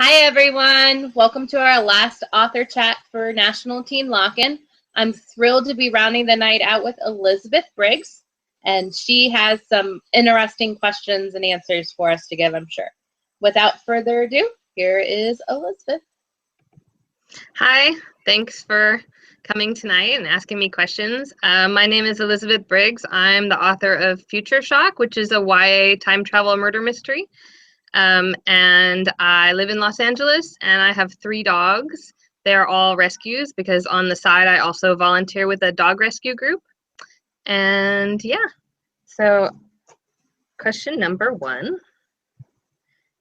Hi, everyone. Welcome to our last author chat for National Teen Lock-In. I'm thrilled to be rounding the night out with Elizabeth Briggs, and she has some interesting questions and answers for us to give, I'm sure. Without further ado, here is Elizabeth. Hi, thanks for coming tonight and asking me questions. My name is Elizabeth Briggs. I'm the author of Future Shock, which is a YA time travel murder mystery. And I live in Los Angeles, and I have 3 dogs. They're all rescues because on the side I also volunteer with a dog rescue group. And yeah, so question number 1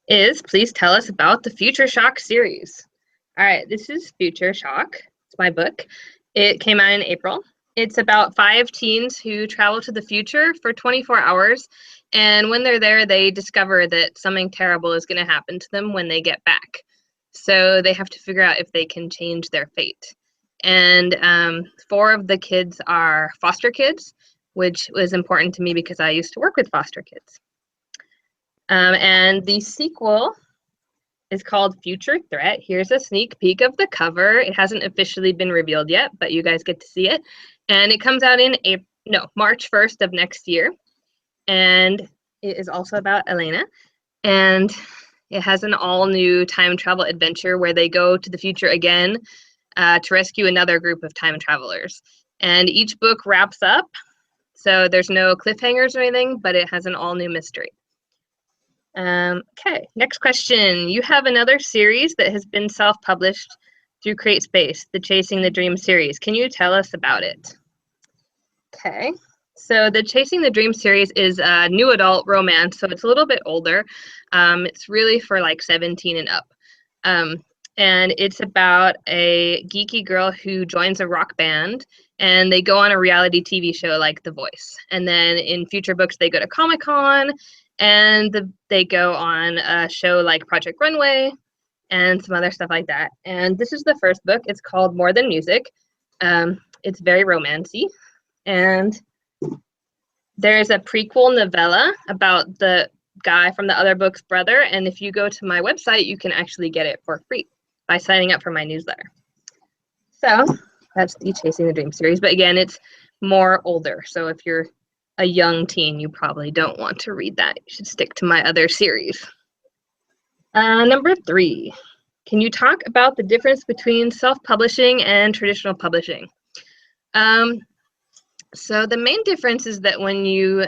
is, please tell us about the Future Shock series. All right, this is Future Shock. It's my book. It came out in April. It's about 5 teens who travel to the future for 24 hours. And when they're there, they discover that something terrible is going to happen to them when they get back. So they have to figure out if they can change their fate. And 4 of the kids are foster kids, which was important to me because I used to work with foster kids. And the sequel is called Future Threat. Here's a sneak peek of the cover. It hasn't officially been revealed yet, but you guys get to see it. And it comes out in March 1st of next year. And it is also about Elena. And it has an all-new time travel adventure where they go to the future again to rescue another group of time travelers. And each book wraps up, so there's no cliffhangers or anything, but it has an all-new mystery. Okay, next question. You have another series that has been self-published through CreateSpace, the Chasing the Dream series. Can you tell us about it? Okay, so the Chasing the Dream series is a new adult romance, so it's a little bit older. It's really for like 17 and up. And it's about a geeky girl who joins a rock band, and they go on a reality TV show like The Voice. And then in future books, they go to Comic-Con, and they go on a show like Project Runway and some other stuff like that. And this is the first book. It's called More Than Music. It's very romancy. And there's a prequel novella about the guy from the other book's brother. And if you go to my website, you can actually get it for free by signing up for my newsletter. So that's the Chasing the Dream series. But again, it's more older. So if you're a young teen, you probably don't want to read that. You should stick to my other series. Number 3, can you talk about the difference between self-publishing and traditional publishing? So the main difference is that when you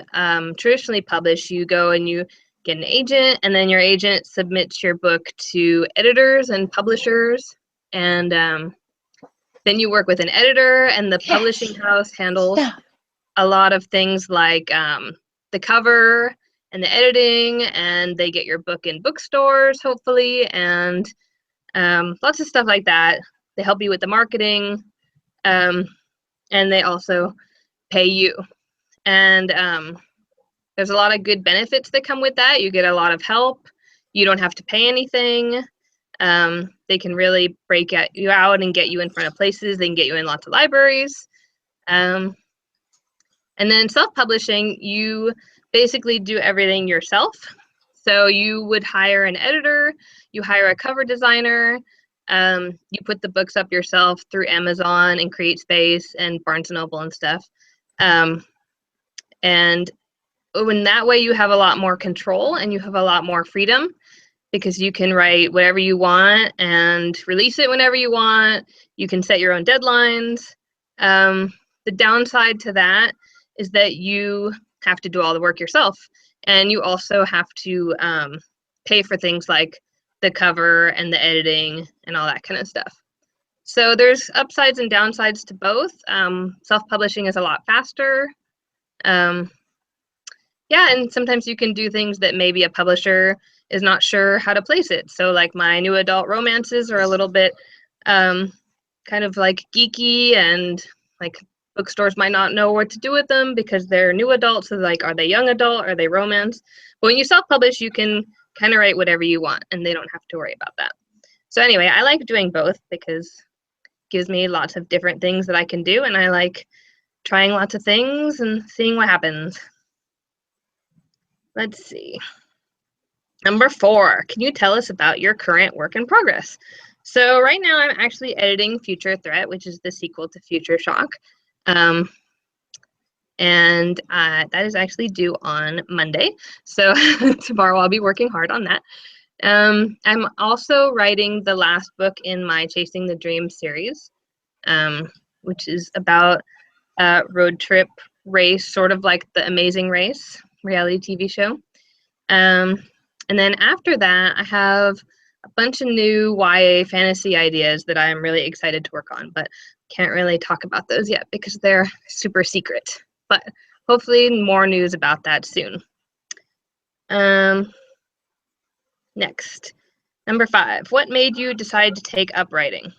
traditionally publish, you go and you get an agent, and then your agent submits your book to editors and publishers, and then you work with an editor, and the publishing house handles a lot of things like the cover and the editing, and they get your book in bookstores, hopefully, and lots of stuff like that. They help you with the marketing, and they also pay you. And there's a lot of good benefits that come with that. You get a lot of help. You don't have to pay anything. They can really break you out and get you in front of places. They can get you in lots of libraries. And then self-publishing, you basically do everything yourself. So you would hire an editor, you hire a cover designer, you put the books up yourself through Amazon and CreateSpace and Barnes & Noble and stuff. And in that way, you have a lot more control and you have a lot more freedom because you can write whatever you want and release it whenever you want. You can set your own deadlines. The downside to that is that you have to do all the work yourself, and you also have to pay for things like the cover and the editing and all that kind of stuff. So there's upsides and downsides to both. Self-publishing is a lot faster. Yeah, and sometimes you can do things that maybe a publisher is not sure how to place it. So like my new adult romances are a little bit kind of like geeky, and like bookstores might not know what to do with them because they're new adults. So like, are they young adult? Are they romance? But when you self-publish, you can kind of write whatever you want, and they don't have to worry about that. So anyway, I like doing both because it gives me lots of different things that I can do, and I like trying lots of things and seeing what happens. Let's see. Number 4, can you tell us about your current work in progress? So right now I'm actually editing Future Threat, which is the sequel to Future Shock. And that is actually due on Monday. So tomorrow I'll be working hard on that. I'm also writing the last book in my Chasing the Dream series, which is about a road trip race, sort of like The Amazing Race reality TV show. And then after that, I have a bunch of new YA fantasy ideas that I'm really excited to work on, but can't really talk about those yet because they're super secret. But hopefully more news about that soon. Next, number 5, what made you decide to take up writing?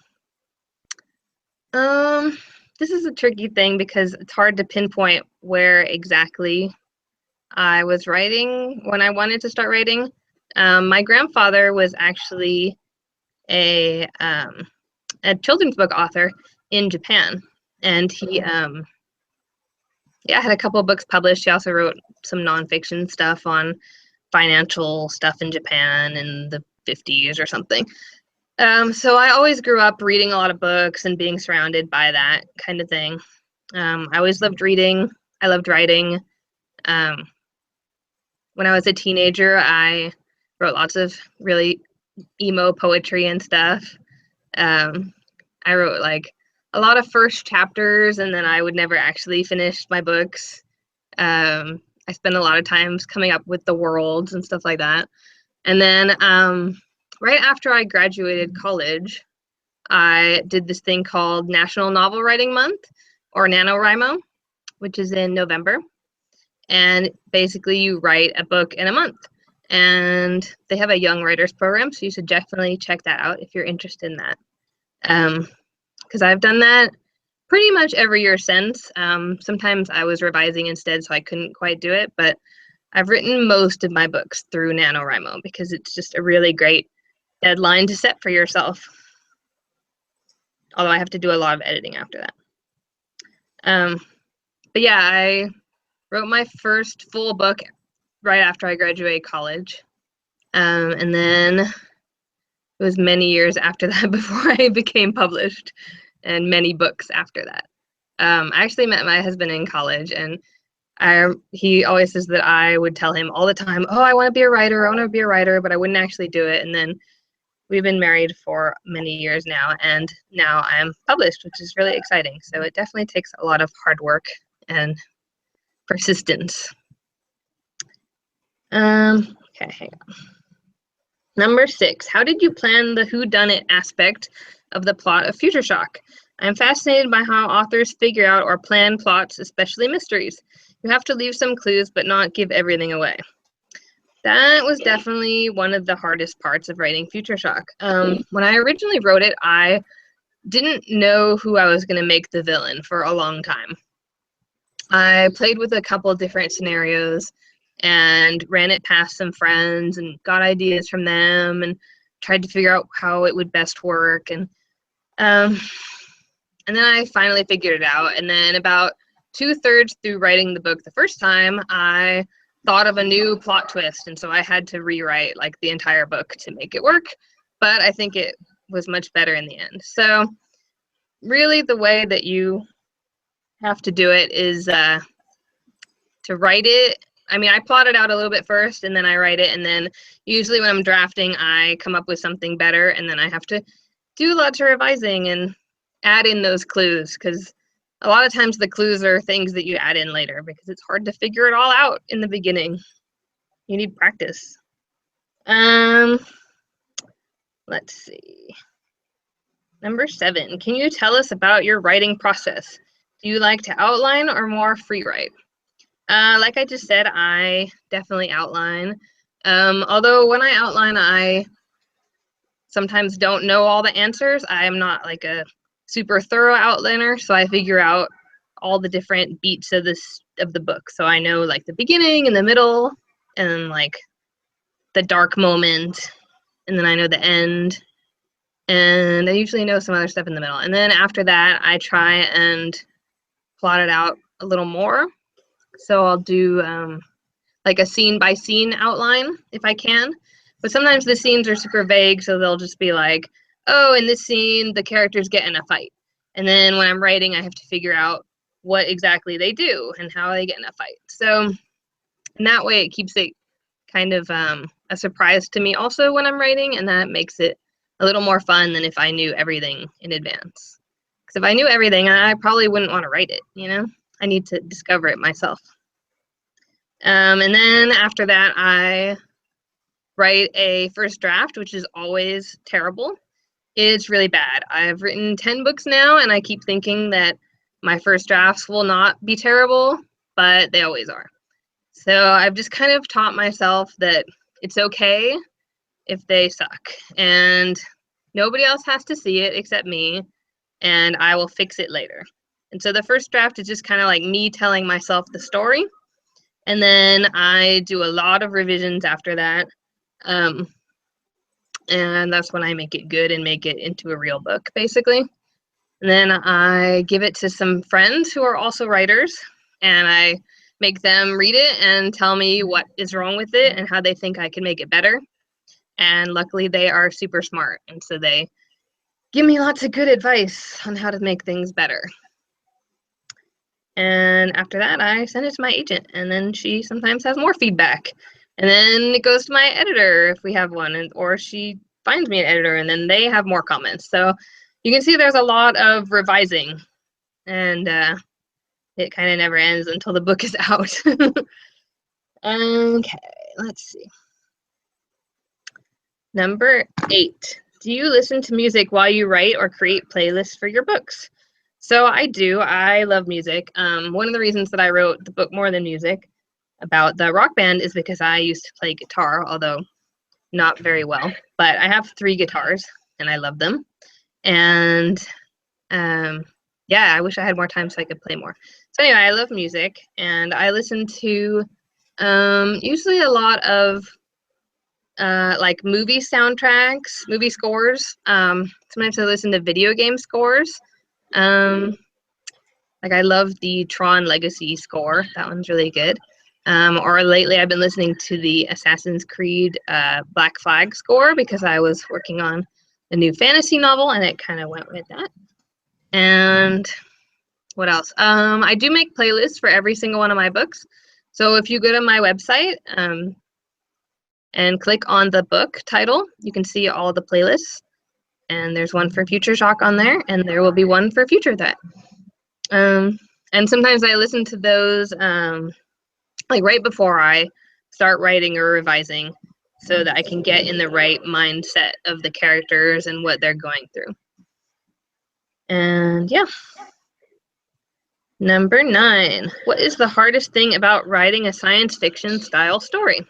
This is a tricky thing because it's hard to pinpoint where exactly I was writing when I wanted to start writing. My grandfather was actually a children's book author in Japan, and he had a couple of books published. He also wrote some nonfiction stuff on financial stuff in Japan in the 50s or something. So I always grew up reading a lot of books and being surrounded by that kind of thing. I always loved reading. I loved writing. When I was a teenager, I wrote lots of really emo poetry and stuff. I wrote like a lot of first chapters, and then I would never actually finish my books. I spent a lot of times coming up with the worlds and stuff like that. And then right after I graduated college, I did this thing called National Novel Writing Month, or NaNoWriMo, which is in November. And basically you write a book in a month. And they have a young writers program, so you should definitely check that out if you're interested in that. Because I've done that pretty much every year since. Sometimes I was revising instead, so I couldn't quite do it, but I've written most of my books through NaNoWriMo because it's just a really great deadline to set for yourself. Although I have to do a lot of editing after that. But yeah, I wrote my first full book right after I graduated college. And then it was many years after that before I became published, and many books after that. I actually met my husband in college, and he always says that I would tell him all the time, oh, I want to be a writer, but I wouldn't actually do it. And then we've been married for many years now, and now I'm published, which is really exciting. So it definitely takes a lot of hard work and persistence. Okay, hang on. Number 6, how did you plan the whodunit aspect of the plot of Future Shock? I'm fascinated by how authors figure out or plan plots, especially mysteries. You have to leave some clues, but not give everything away. That was definitely one of the hardest parts of writing Future Shock. When I originally wrote it, I didn't know who I was going to make the villain for a long time. I played with a couple different scenarios and ran it past some friends and got ideas from them and tried to figure out how it would best work. And then I finally figured it out. And then about 2/3 through writing the book the first time, I thought of a new plot twist. And so I had to rewrite like the entire book to make it work. But I think it was much better in the end. So really the way that you have to do it is to write it. I mean, I plot it out a little bit first, and then I write it, and then usually when I'm drafting, I come up with something better, and then I have to do lots of revising and add in those clues, because a lot of times the clues are things that you add in later, because it's hard to figure it all out in the beginning. You need practice. Let's see. Number 7, can you tell us about your writing process? Do you like to outline or more free write? Like I just said, I definitely outline. Although when I outline, I sometimes don't know all the answers. I am not like a super thorough outliner, so I figure out all the different beats of the book. So I know like the beginning and the middle, and then like the dark moment, and then I know the end, and I usually know some other stuff in the middle. And then after that, I try and plot it out a little more. So I'll do like a scene by scene outline if I can. But sometimes the scenes are super vague, so they'll just be like, oh, in this scene, the characters get in a fight. And then when I'm writing, I have to figure out what exactly they do and how they get in a fight. So in that way, it keeps it kind of a surprise to me also when I'm writing, and that makes it a little more fun than if I knew everything in advance. Because if I knew everything, I probably wouldn't want to write it, you know? I need to discover it myself. And then after that, I write a first draft, which is always terrible. It's really bad. I've written 10 books now, and I keep thinking that my first drafts will not be terrible, but they always are. So I've just kind of taught myself that it's okay if they suck, and nobody else has to see it except me, and I will fix it later. And so the first draft is just kind of like me telling myself the story, and then I do a lot of revisions after that. And that's when I make it good and make it into a real book, basically. And then I give it to some friends who are also writers, and I make them read it and tell me what is wrong with it and how they think I can make it better. And luckily, they are super smart, and so they give me lots of good advice on how to make things better. And after that, I send it to my agent, and then she sometimes has more feedback. And then it goes to my editor if we have one, or she finds me an editor, and then they have more comments. So you can see there's a lot of revising, and it kind of never ends until the book is out. Okay, let's see. Number 8. Do you listen to music while you write or create playlists for your books? So I do. I love music. One of the reasons that I wrote the book More Than Music about the rock band is because I used to play guitar, although not very well. But I have 3 guitars, and I love them. And yeah, I wish I had more time so I could play more. So anyway, I love music, and I listen to usually a lot of like movie soundtracks, movie scores. Sometimes I listen to video game scores. Like I love the Tron Legacy score. That one's really good. Or lately I've been listening to the Assassin's Creed Black Flag score because I was working on a new fantasy novel and it kind of went with that. And what else? I do make playlists for every single one of my books. So if you go to my website and click on the book title, you can see all the playlists. And there's one for Future Shock on there, and there will be one for Future Threat. And sometimes I listen to those like right before I start writing or revising so that I can get in the right mindset of the characters and what they're going through. And yeah. Number 9. What is the hardest thing about writing a science fiction style story?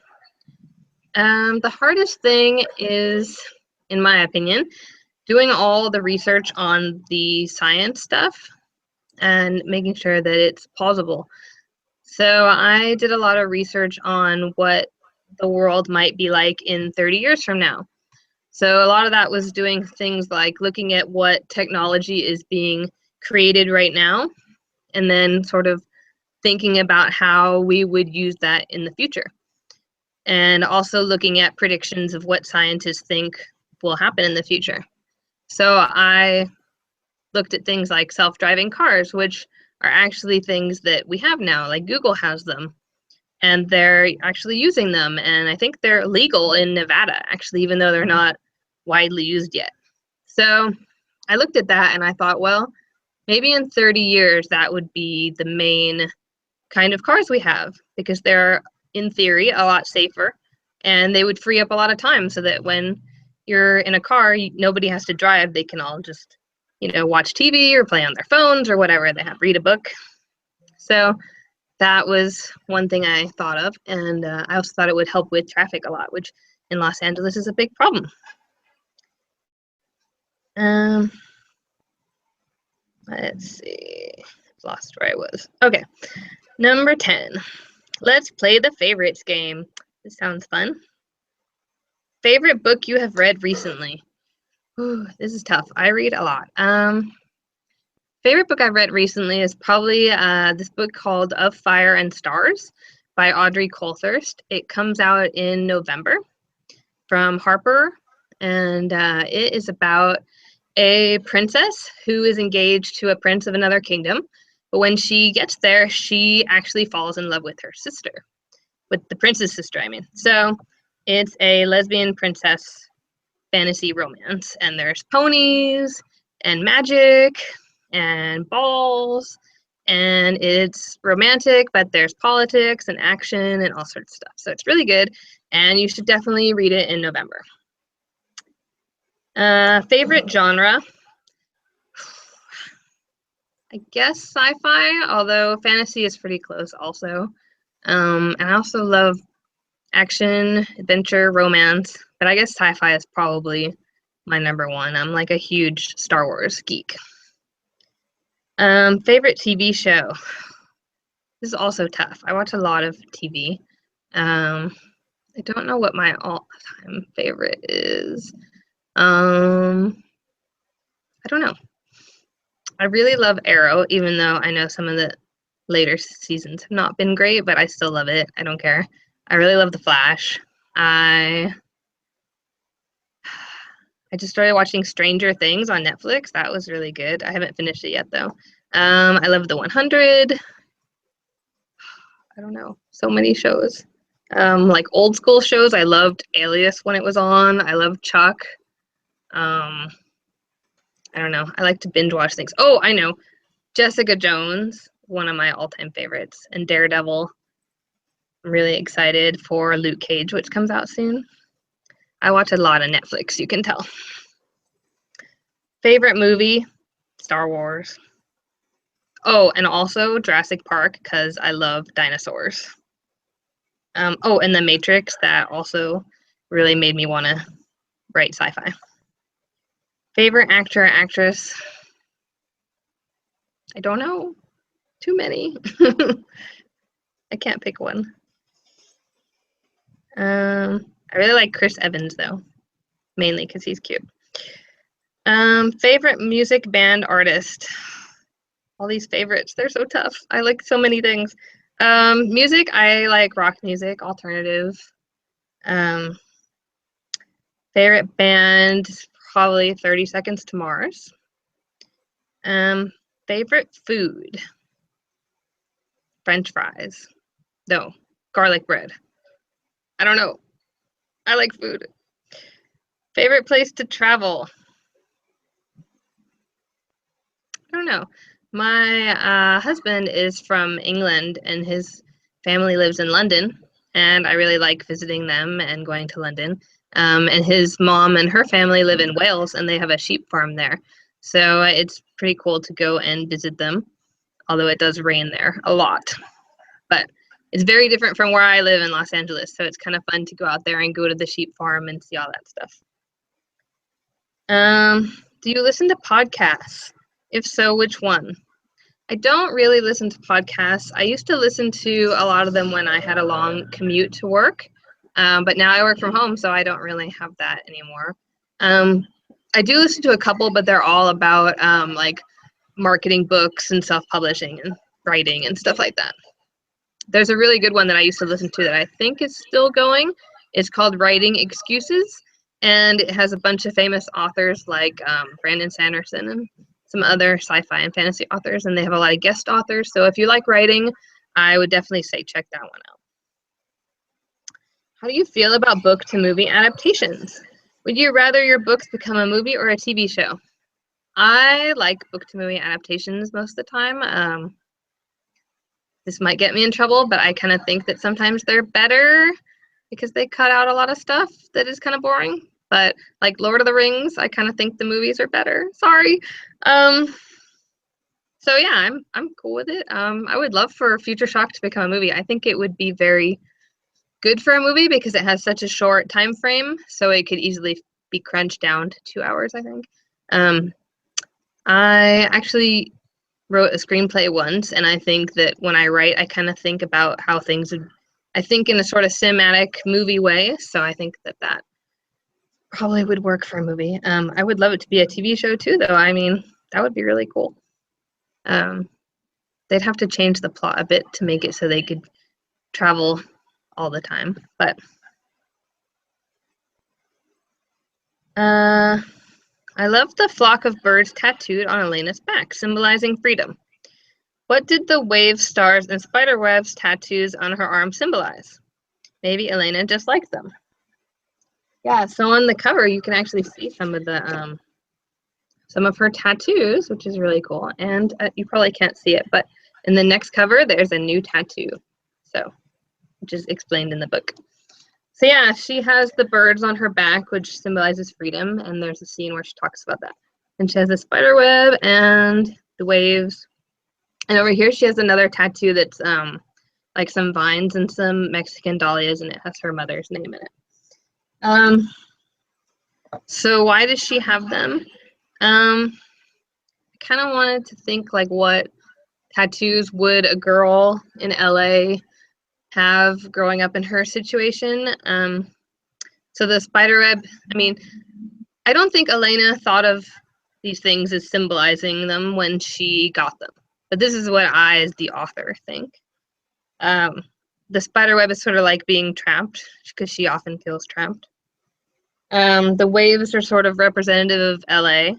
The hardest thing is, in my opinion, doing all the research on the science stuff and making sure that it's plausible. So I did a lot of research on what the world might be like in 30 years from now. So a lot of that was doing things like looking at what technology is being created right now, and then sort of thinking about how we would use that in the future. And also looking at predictions of what scientists think will happen in the future. So I looked at things like self-driving cars, which are actually things that we have now, like Google has them, and they're actually using them. And I think they're legal in Nevada, actually, even though they're not widely used yet. So I looked at that and I thought, well, maybe in 30 years, that would be the main kind of cars we have, because they're, in theory, a lot safer, and they would free up a lot of time so that when you're in a car, nobody has to drive. They can all just, watch TV or play on their phones or whatever they have, read a book. So that was one thing I thought of, and I also thought it would help with traffic a lot, which in Los Angeles is a big problem. Let's see. I've lost where I was. Okay. Number 10. Let's play the favorites game. This sounds fun. Favorite book you have read recently? Ooh, this is tough. I read a lot. Favorite book I've read recently is probably this book called Of Fire and Stars by Audrey Coulthurst. It comes out in November from Harper, and it is about a princess who is engaged to a prince of another kingdom. But when she gets there, she actually falls in love with her sister, with the prince's sister, I mean. So it's a lesbian princess fantasy romance, and there's ponies and magic and balls, and it's romantic, but there's politics and action and all sorts of stuff. So it's really good, and you should definitely read it in November. Favorite genre? I guess sci-fi, although fantasy is pretty close also. And I also love action, adventure, romance, but I guess sci-fi is probably my number one. I'm like a huge Star Wars geek. Favorite TV show? This is also tough. I watch a lot of TV. I don't know what my all-time favorite is. I don't know. I really love Arrow, even though I know some of the later seasons have not been great, but I still love it. I don't care. I really love The Flash. I just started watching Stranger Things on Netflix. That was really good. I haven't finished it yet, though. I love The 100. I don't know. So many shows. Like old school shows. I loved Alias when it was on. I love Chuck. I don't know. I like to binge watch things. Oh, I know. Jessica Jones, one of my all-time favorites, and Daredevil. I'm really excited for Luke Cage, which comes out soon. I watch a lot of Netflix, you can tell. Favorite movie? Star Wars. Oh, and also Jurassic Park, because I love dinosaurs. Oh, and The Matrix, that also really made me want to write sci-fi. Favorite actor or actress? I don't know. Too many. I can't pick one. I really like Chris Evans, though, mainly because he's cute. Favorite music band artist? All these favorites, they're so tough. I like so many things. Music, I like rock music, alternative. Favorite band, probably 30 Seconds to Mars. Favorite food? French fries. No, garlic bread. I don't know. I like food. Favorite place to travel? I don't know. My husband is from England, and his family lives in London, and I really like visiting them and going to London. And his mom and her family live in Wales, and they have a sheep farm there. So it's pretty cool to go and visit them, although it does rain there a lot. But it's very different from where I live in Los Angeles, so it's kind of fun to go out there and go to the sheep farm and see all that stuff. Do you listen to podcasts? If so, which one? I don't really listen to podcasts. I used to listen to a lot of them when I had a long commute to work, but now I work from home, so I don't really have that anymore. I do listen to a couple, but they're all about like marketing books and self-publishing and writing and stuff like that. There's a really good one that I used to listen to that I think is still going. It's called Writing Excuses, and it has a bunch of famous authors like Brandon Sanderson and some other sci-fi and fantasy authors, and they have a lot of guest authors. So if you like writing, I would definitely say check that one out. How do you feel about book to movie adaptations? Would you rather your books become a movie or a TV show? I like book to movie adaptations most of the time. This might get me in trouble, but I kind of think that sometimes they're better because they cut out a lot of stuff that is kind of boring. But like Lord of the Rings, I kind of think the movies are better. Sorry. So yeah, I'm cool with it. I would love for Future Shock to become a movie. I think it would be very good for a movie because it has such a short time frame, so it could easily be crunched down to 2 hours, I think. I actually wrote a screenplay once, and I think that when I write, I kind of think about how things would, I think in a sort of cinematic movie way, so I think that that probably would work for a movie. I would love it to be a TV show too, though. I mean, that would be really cool. They'd have to change the plot a bit to make it so they could travel all the time, but I love the flock of birds tattooed on Elena's back, symbolizing freedom. What did the wave, stars, and spider webs tattoos on her arm symbolize? Maybe Elena just likes them. Yeah, so on the cover you can actually see some of her tattoos, which is really cool. And you probably can't see it, but in the next cover there's a new tattoo, which is explained in the book. So yeah, she has the birds on her back, which symbolizes freedom, and there's a scene where she talks about that. And she has a spider web and the waves. And over here she has another tattoo that's like some vines and some Mexican dahlias, and it has her mother's name in it. So why does she have them? I kind of wanted to think like what tattoos would a girl in LA have growing up in her situation. So the spiderweb, I mean, I don't think Elena thought of these things as symbolizing them when she got them, but this is what I, as the author, think. The spiderweb is sort of like being trapped because she often feels trapped. The waves are sort of representative of LA,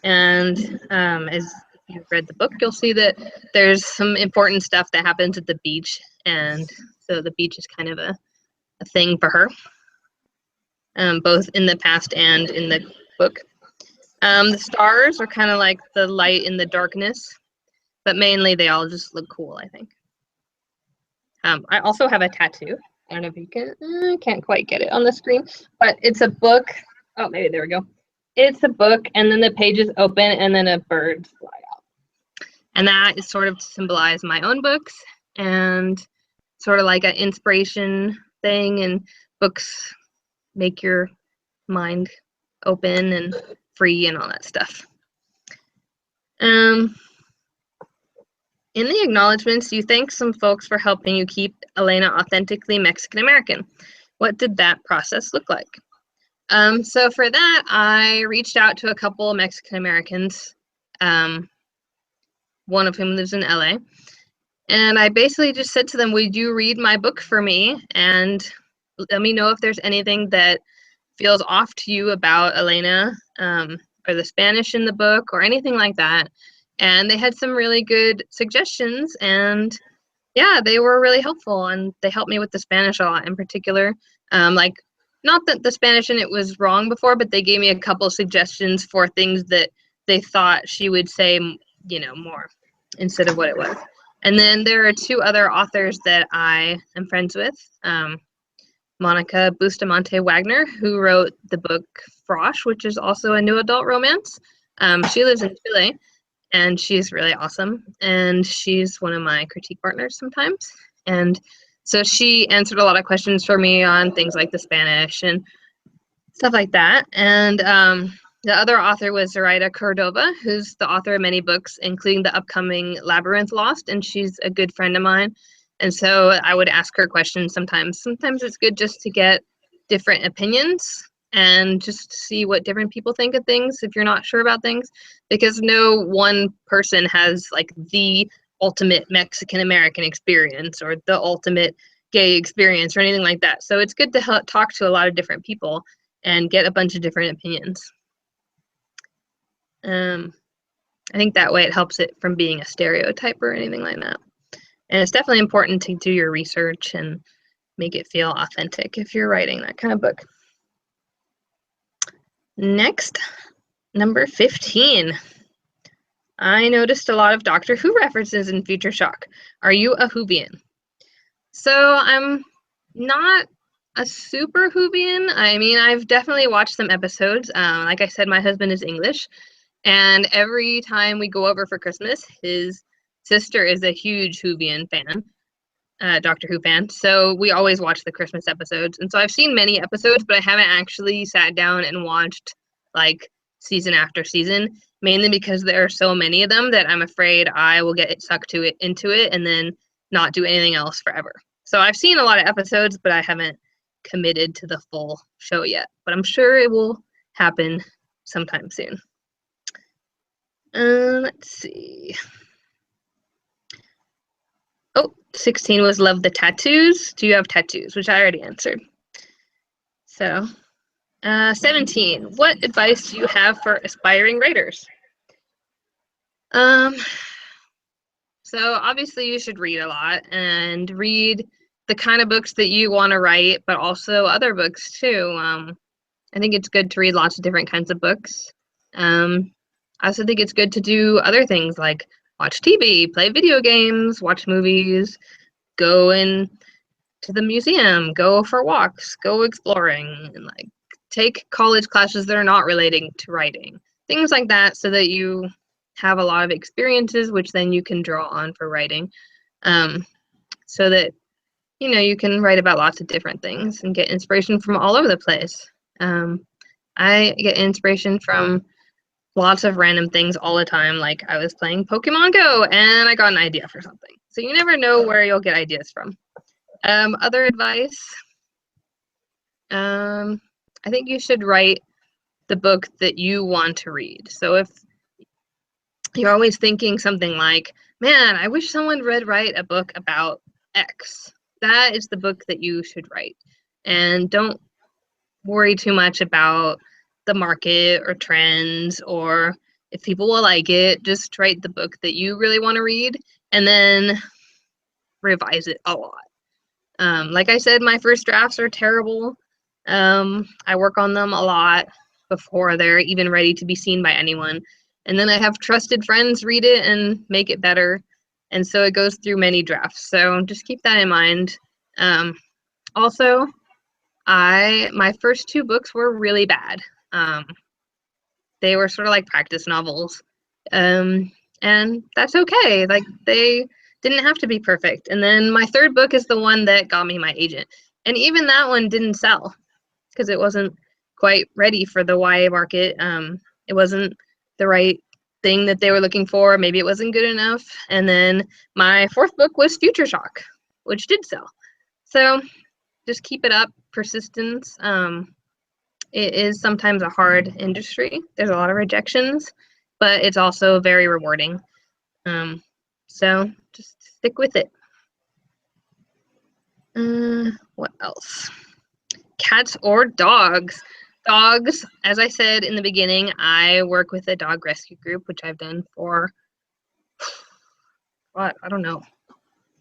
and as you've read the book, you'll see that there's some important stuff that happens at the beach, and so the beach is kind of a thing for her, both in the past and in the book. The stars are kind of like the light in the darkness, but mainly they all just look cool, I think. I also have a tattoo. I don't know if you can, can't quite get it on the screen, but it's a book. Oh, maybe there we go. It's a book, and then the pages open, and then a bird fly out. And that is sort of to symbolize my own books, and sort of like an inspiration thing, and books make your mind open and free and all that stuff. In the acknowledgments, you thank some folks for helping you keep Elena authentically Mexican American. What did that process look like? So for that, I reached out to a couple of Mexican Americans, one of whom lives in LA. And I basically just said to them, would you read my book for me and let me know if there's anything that feels off to you about Elena, or the Spanish in the book or anything like that. And they had some really good suggestions, and yeah, they were really helpful, and they helped me with the Spanish a lot in particular. Like, not that the Spanish in it was wrong before, but they gave me a couple suggestions for things that they thought she would say, you know, more instead of what it was. And then there are two other authors that I am friends with. Monica Bustamante Wagner, who wrote the book Frosh, which is also a new adult romance. She lives in Chile, and she's really awesome. And she's one of my critique partners sometimes. And so she answered a lot of questions for me on things like the Spanish and stuff like that. And the other author was Zoraida Cordova, who's the author of many books, including the upcoming Labyrinth Lost, and she's a good friend of mine. And so I would ask her questions sometimes. Sometimes it's good just to get different opinions and just see what different people think of things if you're not sure about things, because no one person has like the ultimate Mexican American experience or the ultimate gay experience or anything like that. So it's good to talk to a lot of different people and get a bunch of different opinions. I think that way it helps it from being a stereotype or anything like that. And it's definitely important to do your research and make it feel authentic if you're writing that kind of book. Next, number 15. I noticed a lot of Doctor Who references in Future Shock. Are you a Whovian? So I'm not a super Whovian. I mean, I've definitely watched some episodes. Like I said, my husband is English, and every time we go over for Christmas, his sister is a huge Whovian fan, Doctor Who fan. So we always watch the Christmas episodes. And so I've seen many episodes, but I haven't actually sat down and watched like season after season, mainly because there are so many of them that I'm afraid I will get sucked into it and then not do anything else forever. So I've seen a lot of episodes, but I haven't committed to the full show yet. But I'm sure it will happen sometime soon. Let's see. Oh, 16 was love the tattoos. Do you have tattoos? Which I already answered. So, 17. What advice do you have for aspiring writers? So obviously you should read a lot and read the kind of books that you want to write, but also other books too. I think it's good to read lots of different kinds of books. I also think it's good to do other things like watch TV, play video games, watch movies, go in to the museum, go for walks, go exploring, and like take college classes that are not relating to writing. Things like that so that you have a lot of experiences which then you can draw on for writing. So that you can write about lots of different things and get inspiration from all over the place. I get inspiration from lots of random things all the time. Like I was playing Pokemon Go and I got an idea for something. So you never know where you'll get ideas from. Other advice, I think you should write the book that you want to read. So if you're always thinking something like, man, I wish someone would write a book about X, that is the book that you should write. And don't worry too much about the market or trends or if people will like it. Just write the book that you really want to read and then revise it a lot. Like I said, my first drafts are terrible. I work on them a lot before they're even ready to be seen by anyone. And then I have trusted friends read it and make it better. And so it goes through many drafts. So just keep that in mind. Also, my first 2 books were really bad. They were sort of like practice novels. And that's okay. Like they didn't have to be perfect. And then my 3rd book is the one that got me my agent. And even that one didn't sell because it wasn't quite ready for the YA market. It wasn't the right thing that they were looking for. Maybe it wasn't good enough. And then my 4th book was Future Shock, which did sell. So just keep it up, persistence. It is sometimes a hard industry. There's a lot of rejections, but it's also very rewarding. So just stick with it. What else? Cats or dogs? Dogs, as I said in the beginning, I work with a dog rescue group, which I've done for, what, I don't know,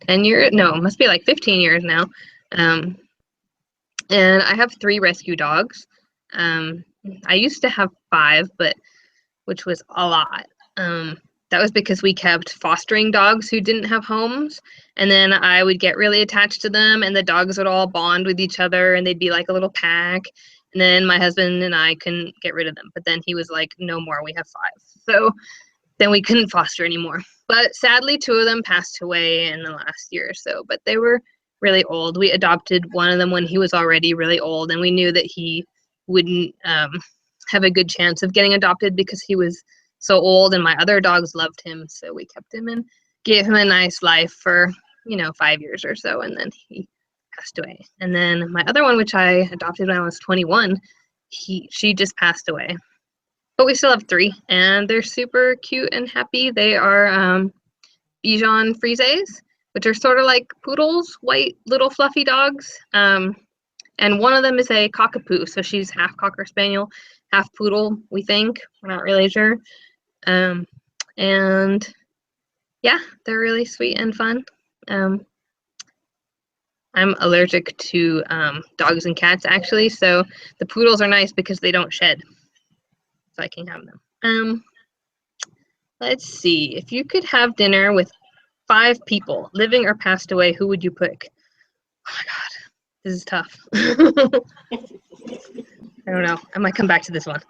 10 years? No, it must be like 15 years now. And I have 3 rescue dogs. I used to have 5, which was a lot. That was because we kept fostering dogs who didn't have homes, and then I would get really attached to them, and the dogs would all bond with each other, and they'd be like a little pack. And then my husband and I couldn't get rid of them, but then he was like, no more, we have 5. So then we couldn't foster anymore. But sadly, 2 of them passed away in the last year or so, but they were really old. We adopted one of them when he was already really old, and we knew that he wouldn't have a good chance of getting adopted because he was so old, and my other dogs loved him, so we kept him and gave him a nice life for 5 years or so, and then he passed away. And then my other one, which I adopted when I was 21, she just passed away. But we still have 3, and they're super cute and happy. They are Bichon Frises, which are sort of like poodles, white little fluffy dogs. And one of them is a cockapoo, so she's half Cocker Spaniel, half poodle, we think. We're not really sure. And yeah, they're really sweet and fun. I'm allergic to dogs and cats, actually, so the poodles are nice because they don't shed, so I can have them. Let's see. If you could have dinner with 5 people, living or passed away, who would you pick? Oh my God, this is tough. I don't know. I might come back to this one.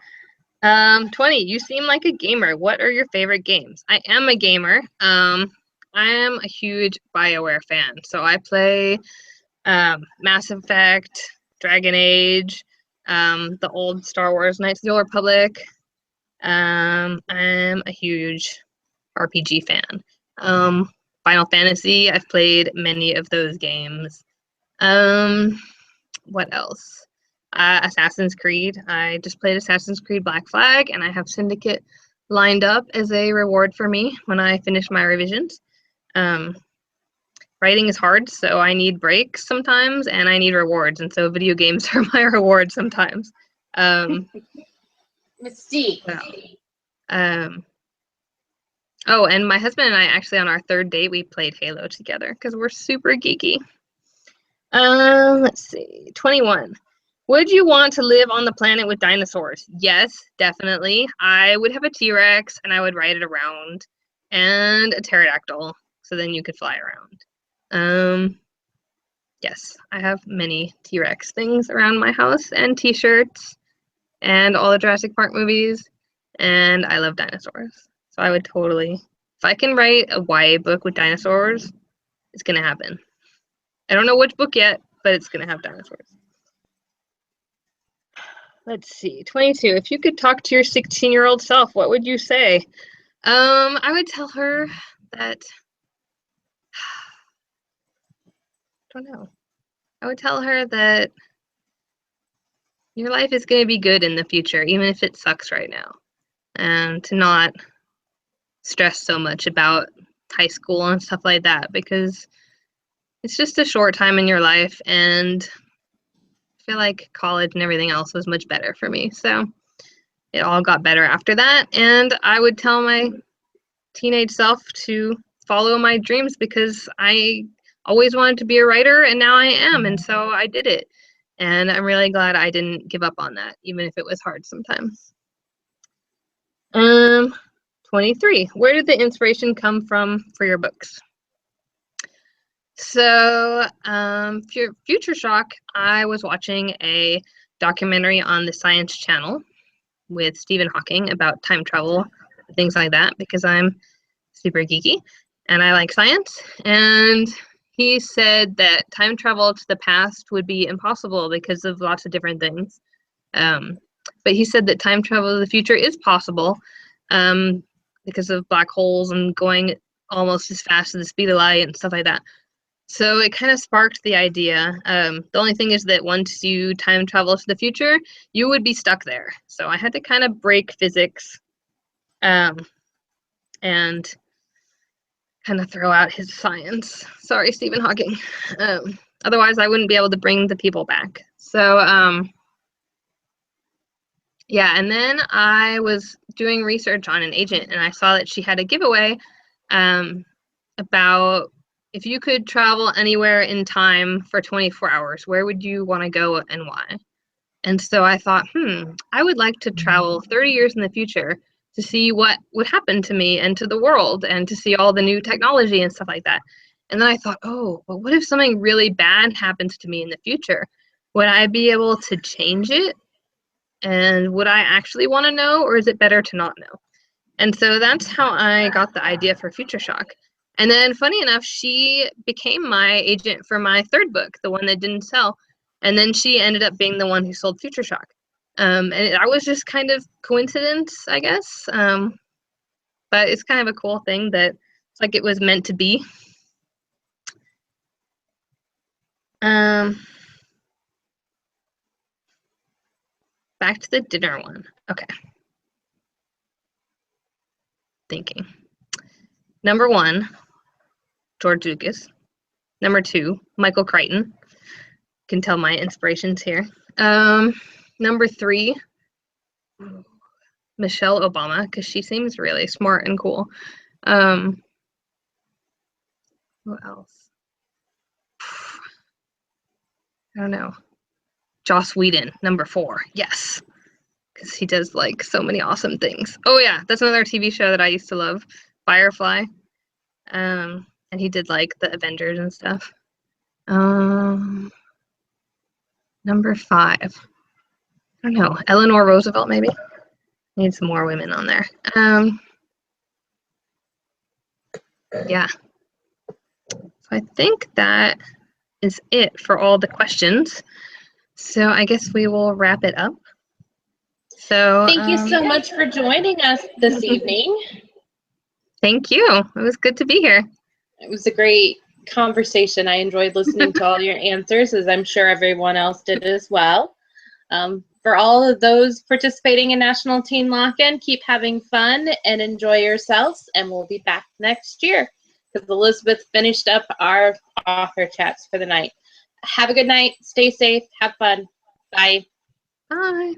20, you seem like a gamer. What are your favorite games? I am a gamer. I am a huge BioWare fan. So I play Mass Effect, Dragon Age, the old Star Wars Knights of the Old Republic. I'm a huge RPG fan. Final Fantasy, I've played many of those games. What else? Assassin's Creed. I just played Assassin's Creed Black Flag, and I have Syndicate lined up as a reward for me when I finish my revisions. Writing is hard, so I need breaks sometimes, and I need rewards, and so video games are my reward sometimes. Mystique. Well, oh, and my husband and I actually on our third date we played Halo together because we're super geeky. Let's see, 21. Would you want to live on the planet with dinosaurs? Yes, definitely. I would have a T-Rex and I would ride it around, and a pterodactyl, so then you could fly around. Yes, I have many T-Rex things around my house and T-shirts and all the Jurassic Park movies, and I love dinosaurs. So I would totally, if I can write a YA book with dinosaurs, it's gonna happen. I don't know which book yet, but it's gonna have dinosaurs. Let's see, 22. If you could talk to your 16-year-old self, what would you say? I would tell her that, I don't know. I would tell her that your life is going to be good in the future, even if it sucks right now. And to not stress so much about high school and stuff like that, because it's just a short time in your life, and I feel like college and everything else was much better for me. So it all got better after that. And I would tell my teenage self to follow my dreams because I always wanted to be a writer, and now I am, and so I did it. And I'm really glad I didn't give up on that, even if it was hard sometimes. 23. Where did the inspiration come from for your books? So, Future Shock, I was watching a documentary on the Science Channel with Stephen Hawking about time travel, things like that, because I'm super geeky and I like science. And he said that time travel to the past would be impossible because of lots of different things. But he said that time travel to the future is possible because of black holes and going almost as fast as the speed of light and stuff like that. So it kind of sparked the idea. The only thing is that once you time travel to the future, you would be stuck there. So I had to kind of break physics and kind of throw out his science. Sorry, Stephen Hawking. Otherwise, I wouldn't be able to bring the people back. So, yeah, and then I was doing research on an agent, and I saw that she had a giveaway about if you could travel anywhere in time for 24 hours, where would you want to go and why? And so I thought, I would like to travel 30 years in the future to see what would happen to me and to the world and to see all the new technology and stuff like that. And then I thought, oh, well, what if something really bad happens to me in the future? Would I be able to change it? And would I actually want to know, or is it better to not know? And so that's how I got the idea for Future Shock. And then, funny enough, she became my agent for my third book, the one that didn't sell. And then she ended up being the one who sold Future Shock. And that was just kind of coincidence, I guess. But it's kind of a cool thing that it's like it was meant to be. Back to the dinner one. Okay. Thinking. Number 1, George Lucas. Number 2, Michael Crichton. Can tell my inspirations here. Number 3, Michelle Obama, because she seems really smart and cool. Who else? I don't know. Joss Whedon, number 4. Yes, because he does like so many awesome things. Oh yeah, that's another TV show that I used to love, Firefly. And he did like the Avengers and stuff. Number 5. I don't know. Eleanor Roosevelt, maybe. Need some more women on there. Yeah. So I think that is it for all the questions. So I guess we will wrap it up. So thank you so much for joining us this evening. Thank you. It was good to be here. It was a great conversation. I enjoyed listening to all your answers, as I'm sure everyone else did as well. For all of those participating in National Teen Lock-In, keep having fun and enjoy yourselves, and we'll be back next year because Elizabeth finished up our author chats for the night. Have a good night. Stay safe. Have fun. Bye. Bye.